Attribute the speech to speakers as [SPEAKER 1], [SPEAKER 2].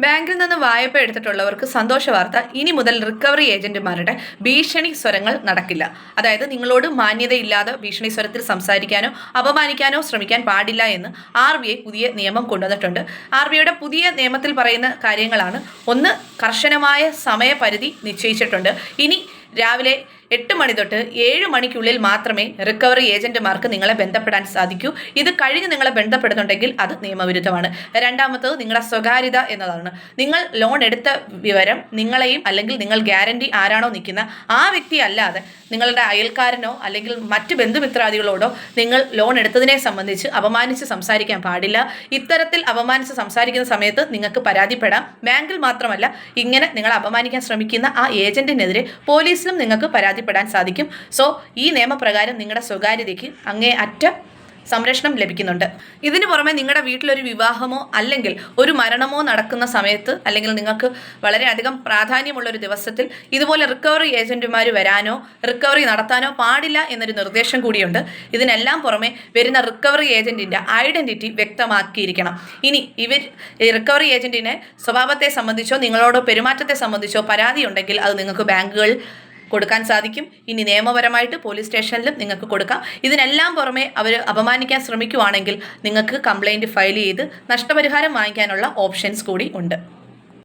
[SPEAKER 1] ബാങ്കിൽ നിന്ന് വായ്പ എടുത്തിട്ടുള്ളവർക്ക് സന്തോഷ വാർത്ത. ഇനി മുതൽ റിക്കവറി ഏജന്റുമാരുടെ ഭീഷണി സ്വരങ്ങൾ നടക്കില്ല. അതായത് നിങ്ങളോട് മാന്യതയില്ലാതെ ഭീഷണി സ്വരത്തിൽ സംസാരിക്കാനോ അപമാനിക്കാനോ ശ്രമിക്കാൻ പാടില്ല എന്ന് RBI പുതിയ നിയമം കൊണ്ടുവന്നിട്ടുണ്ട്. RBIയുടെ പുതിയ നിയമത്തിൽ പറയുന്ന കാര്യങ്ങളാണ്. ഒന്ന്, കർശനമായ സമയപരിധി നിശ്ചയിച്ചിട്ടുണ്ട്. ഇനി രാവിലെ 8 മണി തൊട്ട് 7 മണിക്കുള്ളിൽ മാത്രമേ റിക്കവറി ഏജന്റുമാർക്ക് നിങ്ങളെ ബന്ധപ്പെടാൻ സാധിക്കൂ. ഇത് കഴിഞ്ഞ് നിങ്ങളെ ബന്ധപ്പെടുന്നുണ്ടെങ്കിൽ അത് നിയമവിരുദ്ധമാണ്. രണ്ടാമത്തത് നിങ്ങളുടെ സ്വകാര്യത എന്നതാണ്. നിങ്ങൾ ലോൺ എടുത്ത വിവരം നിങ്ങളെയും അല്ലെങ്കിൽ നിങ്ങൾ ഗ്യാരണ്ടി ആരാണോ നിൽക്കുന്ന ആ വ്യക്തി അല്ലാതെ നിങ്ങളുടെ അയൽക്കാരനോ അല്ലെങ്കിൽ മറ്റ് ബന്ധുമിത്രാദികളോടോ നിങ്ങൾ ലോൺ എടുത്തതിനെ സംബന്ധിച്ച് അപമാനിച്ച് സംസാരിക്കാൻ പാടില്ല. ഇത്തരത്തിൽ അപമാനിച്ച് സംസാരിക്കുന്ന സമയത്ത് നിങ്ങൾക്ക് പരാതിപ്പെടാം. ബാങ്കിൽ മാത്രമല്ല, ഇങ്ങനെ നിങ്ങളെ അപമാനിക്കാൻ ശ്രമിക്കുന്ന ആ ഏജന്റിനെതിരെ പോലീസിലും നിങ്ങൾക്ക് പരാതിപ്പെടാൻ സാധിക്കും. സോ ഈ നിയമപ്രകാരം നിങ്ങളുടെ സ്വകാര്യതയ്ക്ക് അങ്ങേ അറ്റ സംരക്ഷണം ലഭിക്കുന്നുണ്ട്. ഇതിനു പുറമെ നിങ്ങളുടെ വീട്ടിലൊരു വിവാഹമോ അല്ലെങ്കിൽ ഒരു മരണമോ നടക്കുന്ന സമയത്ത് അല്ലെങ്കിൽ നിങ്ങൾക്ക് വളരെയധികം പ്രാധാന്യമുള്ള ഒരു ദിവസത്തിൽ ഇതുപോലെ റിക്കവറി ഏജന്റുമാർ വരാനോ റിക്കവറി നടത്താനോ പാടില്ല എന്നൊരു നിർദ്ദേശം കൂടിയുണ്ട്. ഇതിനെല്ലാം പുറമെ വരുന്ന റിക്കവറി ഏജന്റിന്റെ ഐഡന്റിറ്റി വ്യക്തമാക്കിയിരിക്കണം. ഇനി റിക്കവറി ഏജന്റിനെ സ്വഭാവത്തെ സംബന്ധിച്ചോ നിങ്ങളോടോ പെരുമാറ്റത്തെ സംബന്ധിച്ചോ പരാതിയുണ്ടെങ്കിൽ അത് നിങ്ങൾക്ക് ബാങ്കുകൾ കൊടുക്കാൻ സാധിക്കും. ഇനി നിയമപരമായിട്ട് പോലീസ് സ്റ്റേഷനിലും നിങ്ങൾക്ക് കൊടുക്കാം. ഇതിനെല്ലാം പുറമെ അവർ അപമാനിക്കാൻ ശ്രമിക്കുവാണെങ്കിൽ നിങ്ങൾക്ക് കംപ്ലൈൻറ്റ് ഫയൽ ചെയ്ത് നഷ്ടപരിഹാരം വാങ്ങിക്കാനുള്ള ഓപ്ഷൻസ് കൂടി ഉണ്ട്.